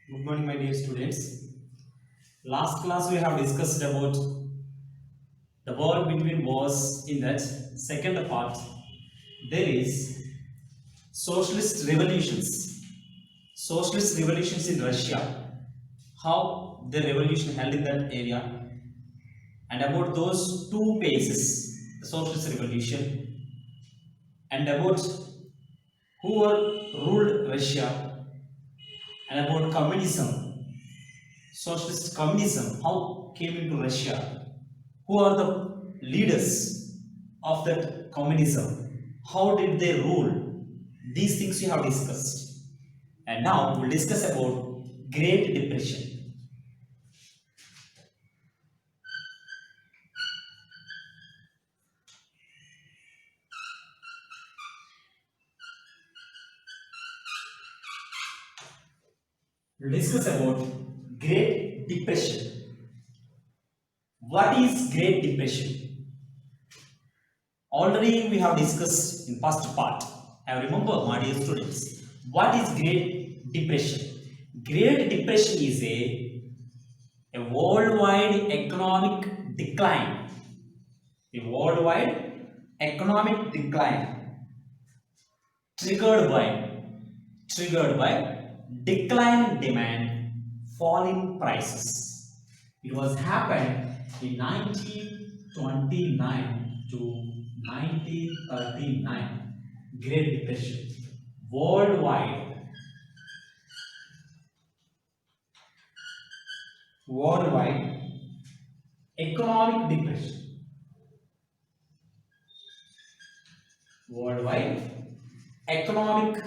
Good morning, my dear students. Last class we have discussed about the war between wars. In that second part, there is socialist revolutions. Socialist revolutions in Russia. How the revolution held in that area, and about those two phases, the socialist revolution, and about who were ruled Russia, and about communism, socialist communism, how came into Russia, who are the leaders of that communism, how did they rule. These things we have discussed, and now we'll discuss about Great Depression. We'll discuss about Great Depression. What is Great Depression? Already we have discussed in past part. I remember, my dear students, what is Great Depression? Great Depression is a worldwide economic decline. A worldwide economic decline triggered by decline in demand, fall in prices. It was happened in 1929 to 1939. Great Depression. Worldwide economic depression. Worldwide economic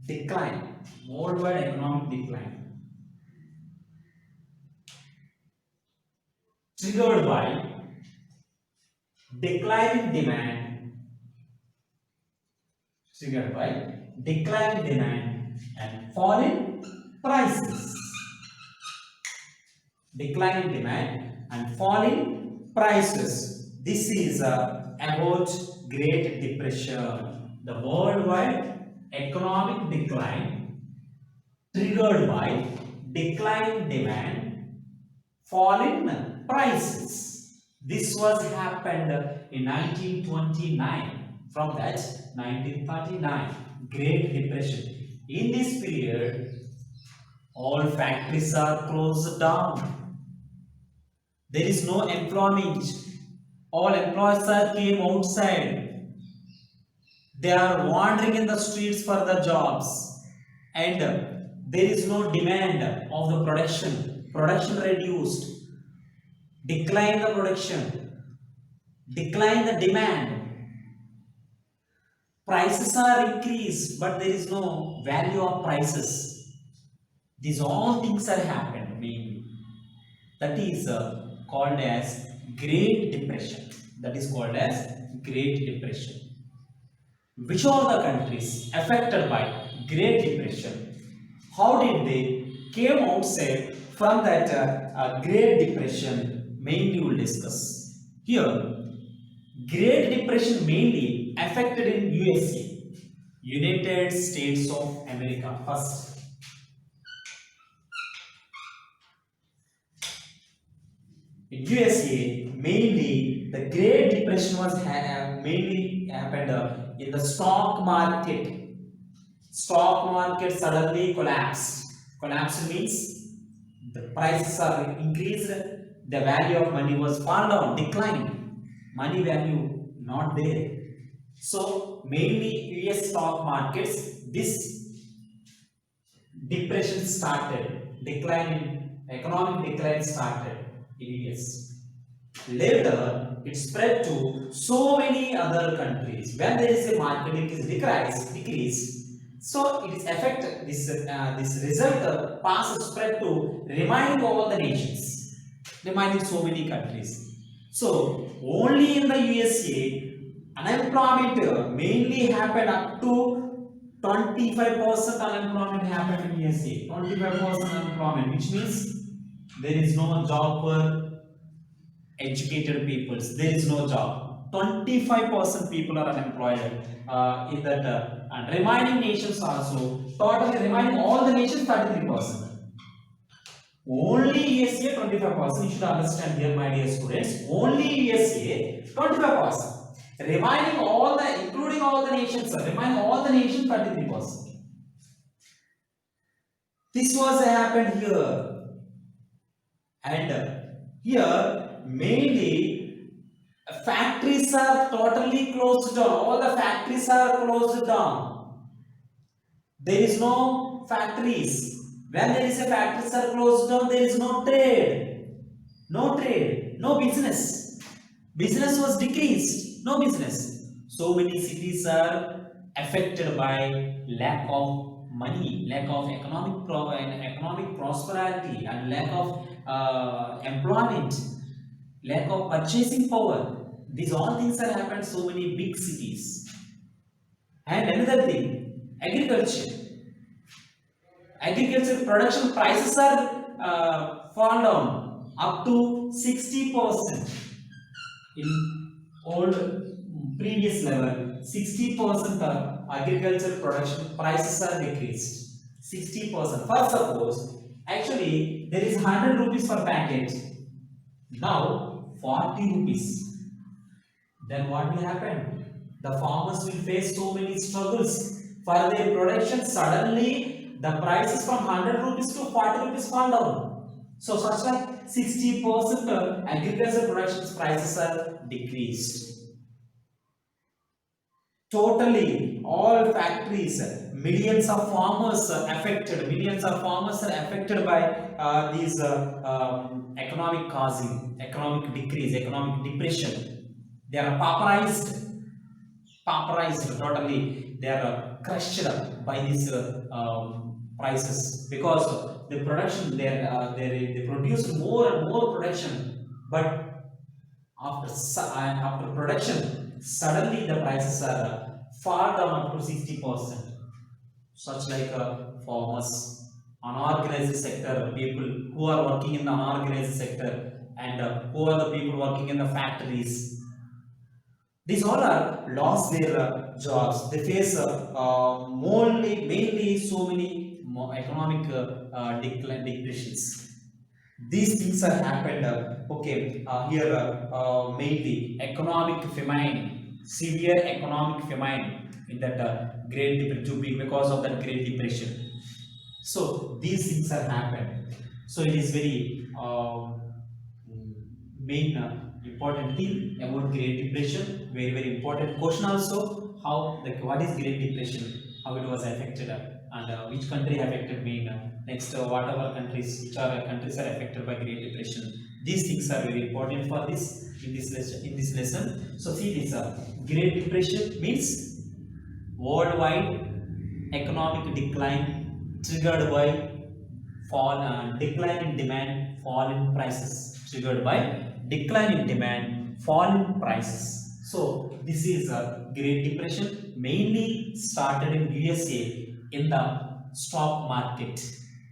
decline. Worldwide economic decline triggered by decline in demand, and fall in prices. Decline in demand and fall in prices. This is about Great Depression, the worldwide economic decline triggered by decline in demand, fall in prices. This was happened in 1929. From that, 1939, Great Depression. In this period, all factories are closed down. There is no employment. All employees are came outside. They are wandering in the streets for the jobs, and there is no demand of the production. Production reduced. Decline the production. Decline the demand. Prices are increased, but there is no value of prices. These all things are happened mainly. That is called as Great Depression. That is called as Great Depression. Which are the countries affected by Great Depression? How did they came outside from that Great Depression? Mainly we will discuss. Here, Great Depression mainly affected in USA, United States of America first. In USA, mainly the Great Depression was mainly happened in the stock market. Stock market suddenly collapsed. Collapse means the prices are increased, the value of money was fall down, declined. Money value not there. So mainly US stock markets, this depression started, decline in economic decline started in US. Later, it spread to so many other countries. When there is a market decrease, so it is affect this result passes spread to remaining all the nations, remaining so many countries. So only in the USA, unemployment mainly happened up to 25% unemployment happened in USA. 25% unemployment, which means there is no job for educated peoples. There is no job. 25% people are unemployed in that, and remaining nations also totally remaining all the nations 33%. Only USA 25%. You should understand here, my dear students. Only USA 25%. Remaining all the, including all the nations, remaining all the nations 33%. This was happened here, and here mainly factories are totally closed down. All the factories are closed down. There is no factories. When there is a factories are closed down, there is no trade. No trade, no business. Business was decreased, no business. So many cities are affected by lack of money, lack of economic prosperity, and lack of employment, lack of purchasing power. These all things are happened so many big cities. And another thing, agriculture. Agriculture production prices are fall down up to 60%. In old previous level, 60% of agriculture production prices are decreased. 60%. For suppose, actually there is 100 rupees per packet. Now 40 rupees. Then what will happen? The farmers will face so many struggles for their production. Suddenly the prices from 100 rupees to 40 rupees fall down. So such like 60% agricultural production prices are decreased. Totally, all factories, millions of farmers are affected. Millions of farmers are affected by these economic causing, economic decrease, economic depression. They are pauperized totally. They are crushed by these prices because the production they produce more and more production, but after production, suddenly the prices are far down up to 60%. Such like farmers, unorganized sector, people who are working in the unorganized sector, and who are the people working in the factories. These all are lost their jobs. They face mainly so many economic depressions. These things are happened. Here mainly economic famine, severe economic famine in that Great Depression, because of that Great Depression. So these things are happened. So it is very main important thing about Great Depression. Very very important question also. How, like, what is Great Depression? How it was affected and which country affected main. Next, what are countries, which are countries are affected by Great Depression. These things are very important for this in this lesson. So see this Great Depression means worldwide economic decline triggered by decline in demand, fall in prices, triggered by decline in demand, fall in prices. So this is a Great Depression, mainly started in USA in the stock market.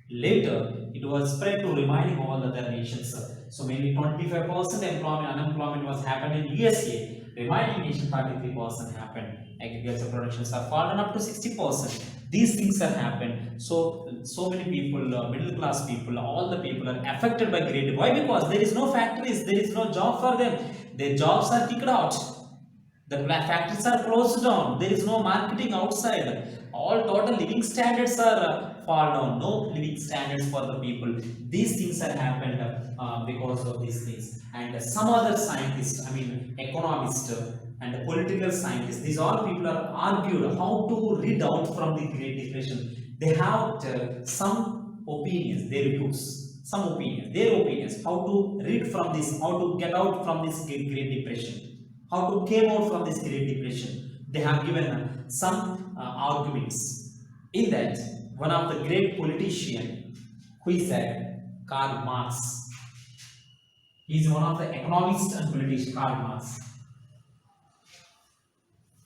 Later, it was spread to remaining all other nations. So mainly 25% unemployment was happened in USA. Remaining nation 33% happened. Agriculture productions are fallen up to 60%. These things have happened. So many people, middle class people, all the people are affected by Great. Why? Because there is no factories, there is no job for them. Their jobs are kicked out. The factories are closed down. There is no marketing outside. All total living standards are fall down. No living standards for the people. These things have happened because of these things. And some other scientists, economists and political scientists, these all people are argued how to rid out from the Great Depression. They have some opinions, their views, some opinions, their opinions, how to rid from this, how to get out from this Great Depression. How to came out from this Great Depression. They have given some arguments. In that, one of the great politician, who is that? Karl Marx. He is one of the economists and politicians, Karl Marx.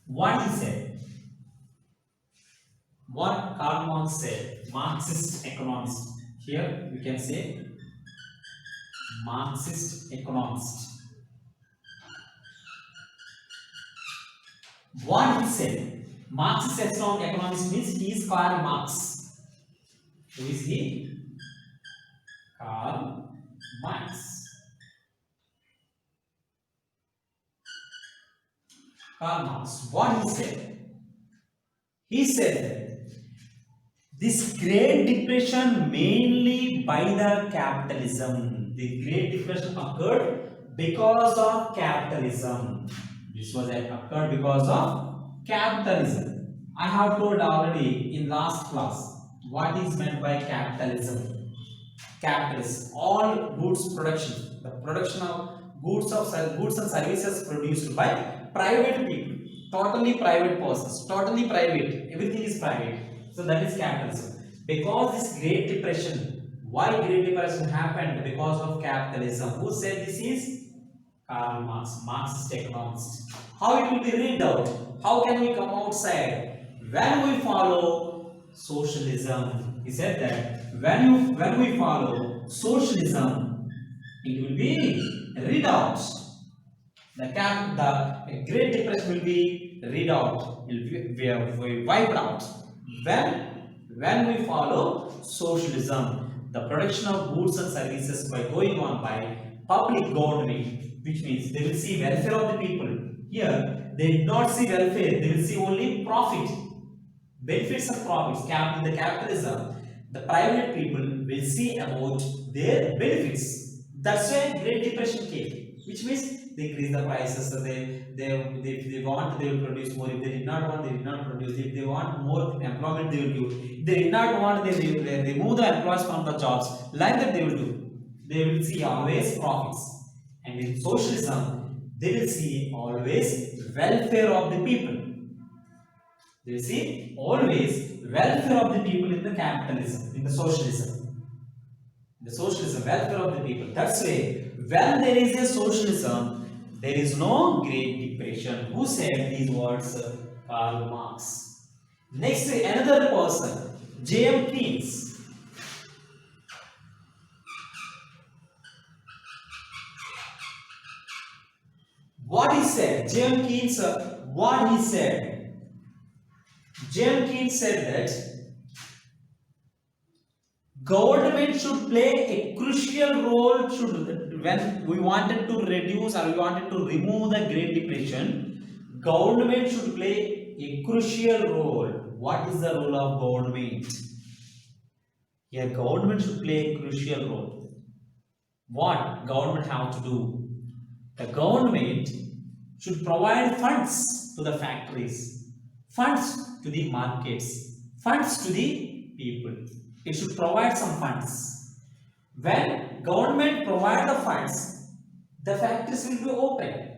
What he said? What Karl Marx said? Marxist economist. Here we can say Marxist economist. What he said? Marxist economist means he is Karl Marx. Who is he? Karl Marx. Karl Marx. What he said? He said that this Great Depression mainly by the capitalism. The Great Depression occurred because of capitalism. This was occurred because of capitalism. I have told already in last class what is meant by capitalism. Capitalism, all goods production, the production of goods and services produced by private people, totally private persons, totally private, everything is private. So that is capitalism. Because this Great Depression, why Great Depression happened? Because of capitalism. Who said this is? Karl Marx, Marxist economist. How it will be read out? How can we come outside? When we follow socialism, he said that when we follow socialism, it will be read out. The Great Depression will be read out, will be wiped out. When we follow socialism, the production of goods and services by going on by public government, which means they will see welfare of the people. Here, they did not see welfare, they will see only profit, benefits and profits. In the capitalism, the private people will see about their benefits. That's why Great Depression came, which means they increase the prices. So they want, they will produce more. If they did not want, they did not produce. If they want more employment, they will give. If they did not want, they remove the employees from the jobs. Like that they will do. They will see always profits. And in socialism, they will see always welfare of the people. They will see always welfare of the people in the capitalism, in the socialism. The socialism, welfare of the people. That's why when there is a socialism, there is no Great Depression. Who said these words? Karl Marx. Next, another person, J.M. Keynes. What he said? J.M. Keynes, what he said? J.M. Keynes said that government should play a crucial role when we wanted to reduce or we wanted to remove the Great Depression. Government should play a crucial role. What is the role of government? Here, government should play a crucial role. What government have to do? The government should provide funds to the factories, funds to the markets, funds to the people. It should provide some funds. When government provide the funds, the factories will be open.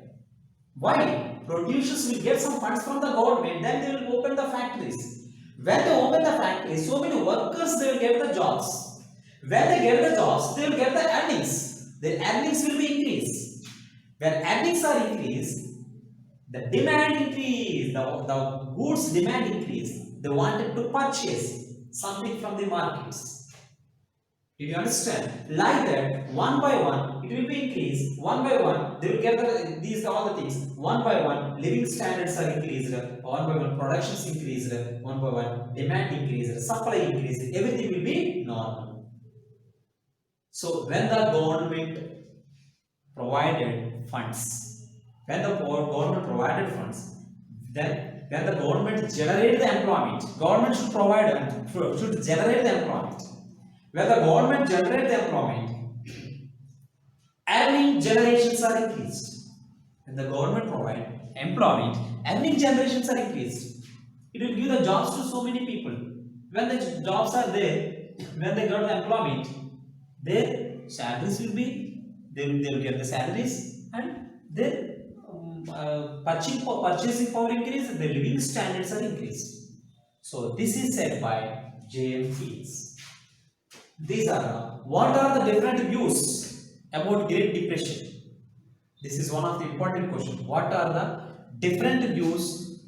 Why? Producers will get some funds from the government, then they will open the factories. When they open the factories, so many workers they will get the jobs. When they get the jobs, they will get the earnings. Their earnings will be increased. When earnings are increased, the demand increase, the goods demand increase. They wanted to purchase something from the markets. Did you understand? Like that, one by one, it will be increased. One by one, they will get these all the things. One by one, living standards are increased. One by one, productions increased. One by one, demand increased. Supply increased. Everything will be normal. So when the government provided funds, when the government provided funds, then when the government generated the employment, government should provide, should generate the employment. When the government generates the employment, earning generations are increased. When the government provide employment, earning generations are increased. It will give the jobs to so many people. When the jobs are there, when they got the employment, their salaries will be, they will get the salaries, and their purchasing power increase, their living standards are increased. So this is said by J.M. Keynes. These are what are the different views about Great Depression? This is one of the important questions. What are the different views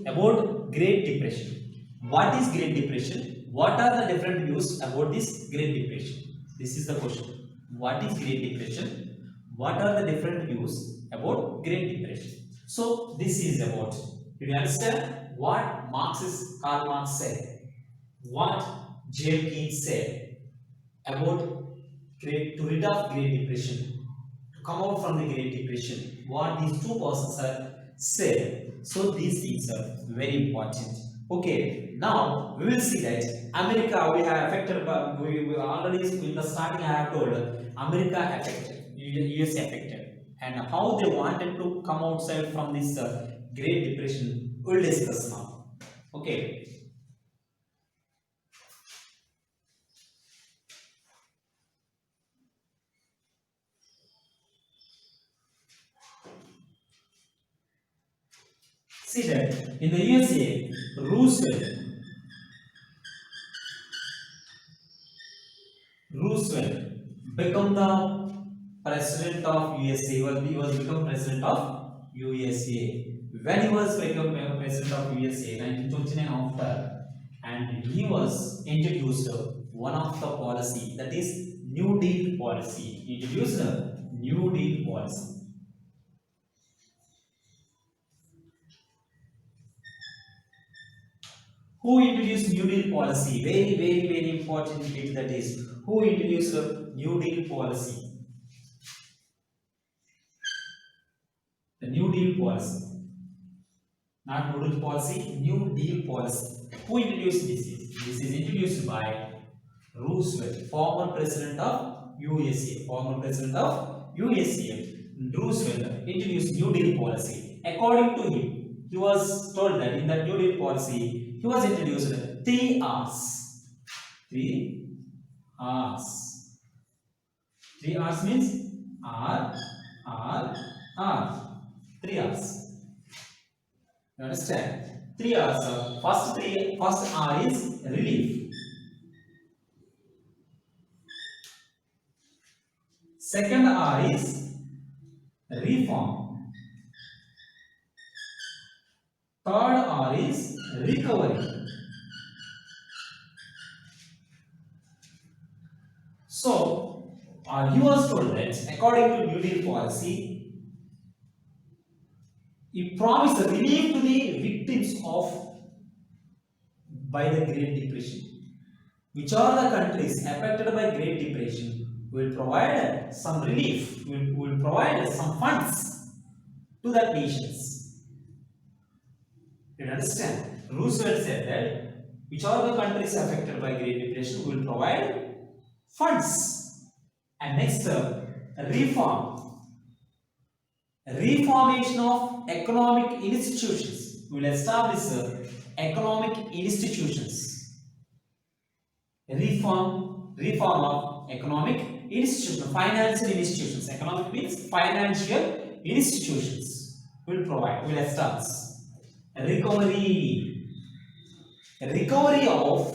about Great Depression? What is Great Depression? What are the different views about this Great Depression? This is the question. What is Great Depression? What are the different views about Great Depression? So this is about. Do you understand what Marxist Karl Marx said, what James Keynes said about to rid of Great Depression, to come out from the Great Depression, what these two persons are said. So these things are very important. Okay, now we will see that America we have affected by, we already in the starting I have told America affected, US affected, and how they wanted to come outside from this Great Depression. We'll discuss now. Okay. See that in the USA, Roosevelt become the president of USA. He was become president of USA. When he was become president of USA, 1929 after, and he was introduced one of the policy, that is New Deal policy. He introduced a New Deal policy. Who introduced New Deal policy? Very, very, very important bit, that is who introduced the New Deal policy? The New Deal policy. Not noodle policy, New Deal policy. Who introduced this? This is introduced by Roosevelt, former president of USA. Former president of USA. Roosevelt introduced New Deal policy. According to him, he was told that in the New Deal policy, he was introduced 3 R's. 3 R's. 3 R's means R, R, R. 3 R's. You understand? 3 R's. First R is relief. Second R is reform. Third R is recovery. So, he was told that according to New Deal policy, he promised relief to the victims of by the Great Depression. Which are the countries affected by Great Depression? We will provide some relief. We will provide some funds to that nations. You understand? Roosevelt said that which are the countries affected by Great Depression, we will provide funds. And next, reform. Reformation of economic institutions. We will establish economic institutions. Reform of economic institutions, financial institutions. Economic means financial institutions. We will provide, we will establish. Recovery of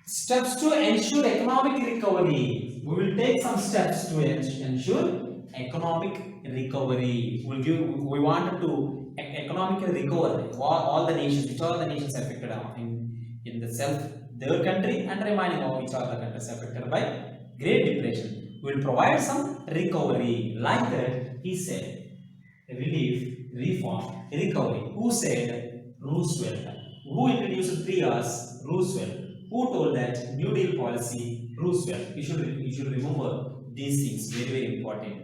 steps to ensure economic recovery. We will take some steps to ensure economic recovery. We wanted to economically recover all the nations, which are the nations affected in the their country, and remaining of which are the countries affected by Great Depression. We will provide some recovery. Like that, he said, relief, reform, recovery. Who said? Roosevelt. Who introduced 3 R's? Roosevelt. Who told that New Deal policy? Roosevelt. You should remember these things, very, very important.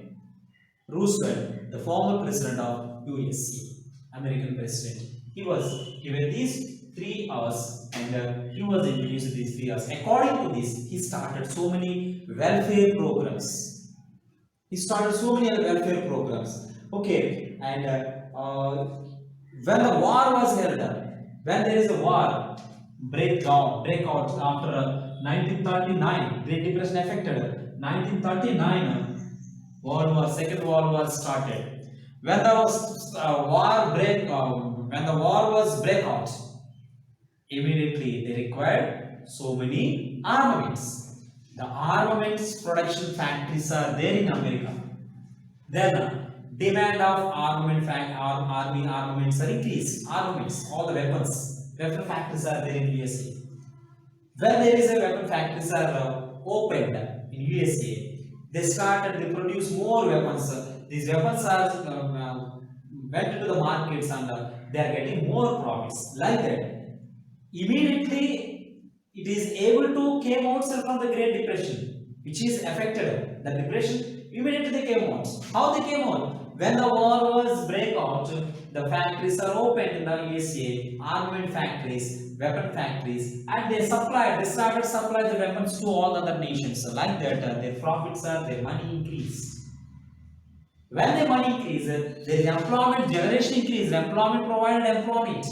Roosevelt, the former president of USA, American president. He was given these 3 R's, and he was introduced these 3 R's. According to this, he started so many welfare programs. Okay, and when the war was held, when there is a war breakout after 1939, Great Depression affected 1939. Second World War started. When the war was breakout, immediately they required so many armaments. The armaments production factories are there in America. Then demand of army armaments are increased. Armaments, all the weapon factories are there in USA. When there is a weapon factories are opened in USA, They produce more weapons. These weapons are went to the markets and they are getting more profits. Like that, immediately it is able to came out from the Great Depression, which is affected. The depression immediately they came out. How they came out? When the war was break out, the factories are opened in the USA, armament factories, weapon factories, and they started supply the weapons to all other nations. So like that, their profits are, their money increase. When the money increases, there is employment generation increase, employment provided employment.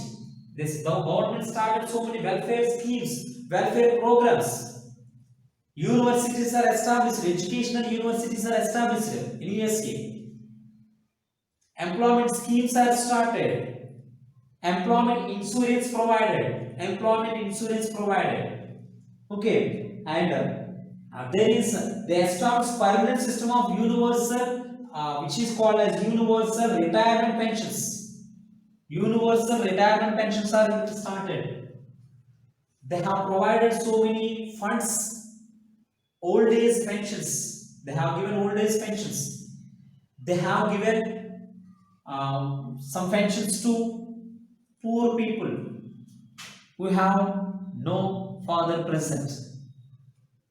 This the government started so many welfare schemes, welfare programs. Universities are established, educational universities are established in USA. Employment schemes are started. Employment insurance provided. Employment insurance provided. Okay, and they established permanent system of universal, which is called as universal retirement pensions. Universal retirement pensions are started. They have provided so many funds, old age pensions. They have given old age pensions. They have given some pensions to poor people who have no father present,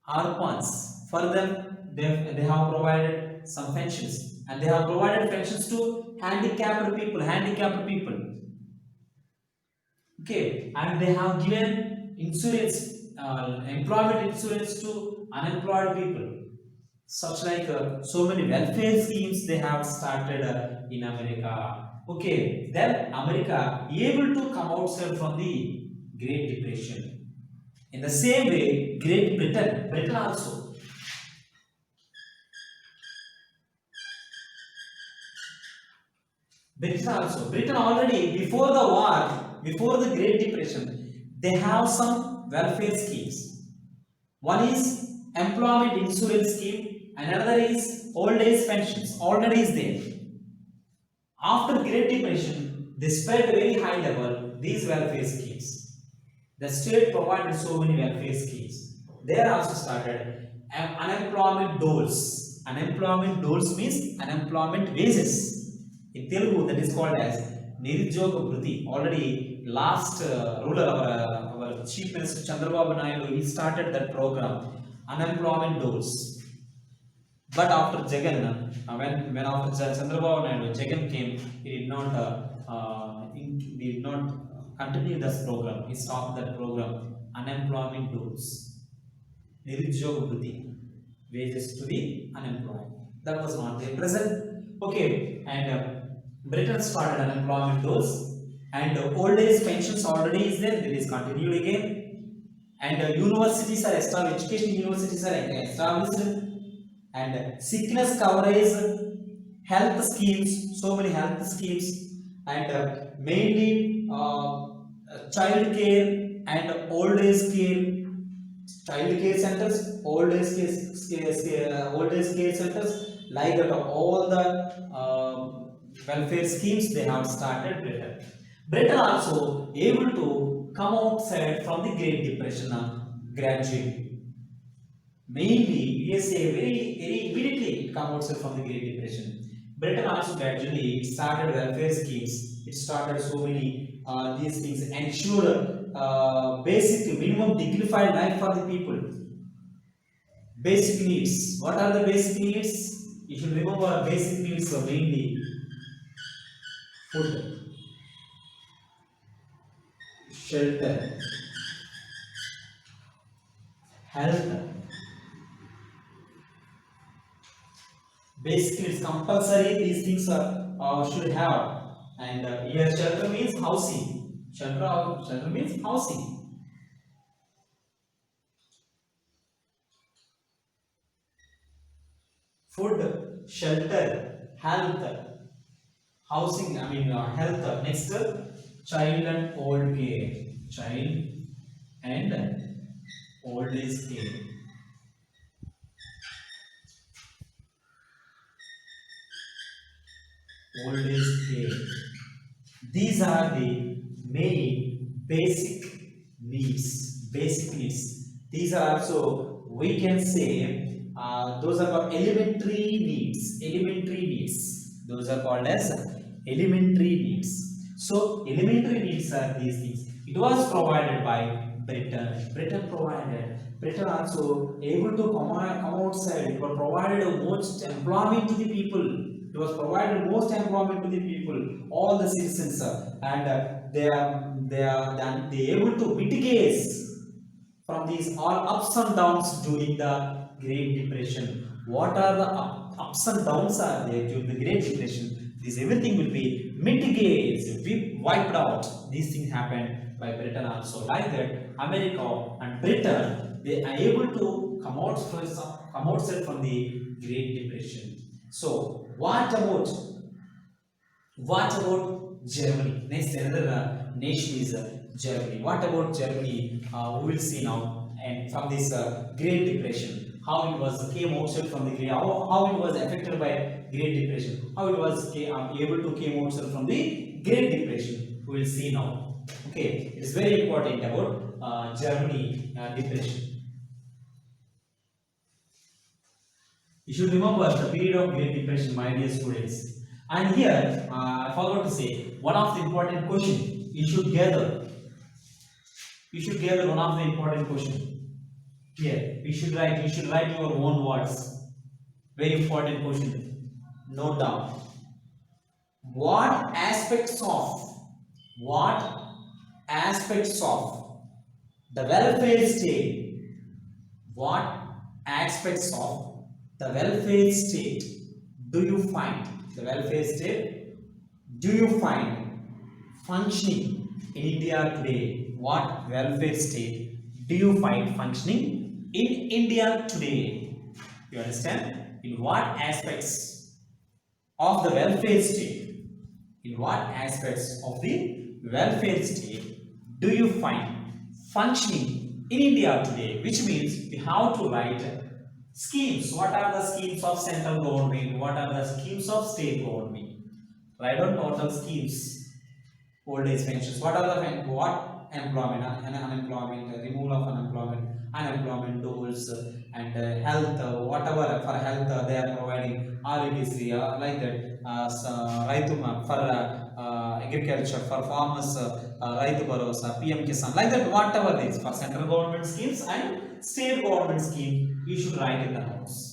orphans. For them, they have provided some pensions, and they have provided pensions to handicapped people. Handicapped people. Okay, and they have given insurance, employment insurance to unemployed people. Such like so many welfare schemes they have started in America. Okay, then America able to come outside from the Great Depression. In the same way, Britain also. Britain already before the war, before the Great Depression, they have some welfare schemes. One is employment insurance scheme, another is old age pensions. Already is there. After Great Depression, they spread very high level these welfare schemes. The state provided so many welfare schemes. They are also started unemployment doles. Unemployment doles means unemployment wages. In Telugu, that is called as Nirujoga Bhriti. Already last ruler, our Chief Minister Chandrababu Naidu, he started that program, unemployment doles. But after Jagan, when after Chandrababu Naidu, Jagan came, he did not continue this program. He stopped that program. Unemployment doles, Nirujoga Bhriti, wages to the unemployed. That was not there present. Okay, and Britain started unemployment doles, and old age pensions already is there. It is continued again, and universities are established. Education universities are established, and sickness coverage, health schemes, so many health schemes, and mainly child care and old age care, child care centers, old age care centers, like that all the welfare schemes they have started Britain. Britain also able to come outside from the Great Depression gradually. Mainly, USA very immediately it come outside from the Great Depression. Britain also gradually started welfare schemes. It started so many these things, ensure basic minimum dignified life for the people. Basic needs. What are the basic needs? You should remember basic needs are mainly food, shelter, health. Basic needs compulsory. These things are should have. And here shelter means housing. Shelter means housing. Food, shelter, health, housing. I mean health. Next, child and old care. Child and old age care. Old age care. These are the main basic needs. Basic needs. These are also, we can say, Those are called elementary needs. Elementary needs. Those are called as elementary needs. So elementary needs are these things. It was provided by Britain. Britain provided. Britain also able to come outside. It was provided most employment to the people. It was provided most employment to the people, all the citizens, and they able to mitigate from these all ups and downs during the Great Depression. What are the ups and downs are there during the Great Depression? This everything will be mitigated, be wiped out. These things happened by Britain also. Like that, America and Britain, they are able to come outside from the Great Depression. So, what about Germany? Next, another nation is Germany. What about Germany? We will see now, and from this Great Depression, how it was came outside from the how it was affected by Great Depression, how it was able to came outside from the Great Depression. We will see now. Okay, it is very important about Germany depression. You should remember the period of Great Depression, my dear students. And here, I forgot to say, one of the important question you should gather. You should gather one of the important question. Here, you should write your own words. Very important question. Note down. What aspects of the welfare state, what aspects of the welfare state do you find functioning in India today? What welfare state do you find functioning in India today? You understand? In what aspects of the welfare state, do you find functioning in India today? Which means we have to write schemes. What are the schemes of central government? What are the schemes of state government? Write down total schemes. Old age pensions. What employment, unemployment, removal of unemployment goals, and health. Whatever for health they are providing. RETC like that. Raitu for agriculture, for farmers, Raitu Bharosa, PM Kisan, like that. Whatever it is for central government schemes and state government scheme, you should write in the notes.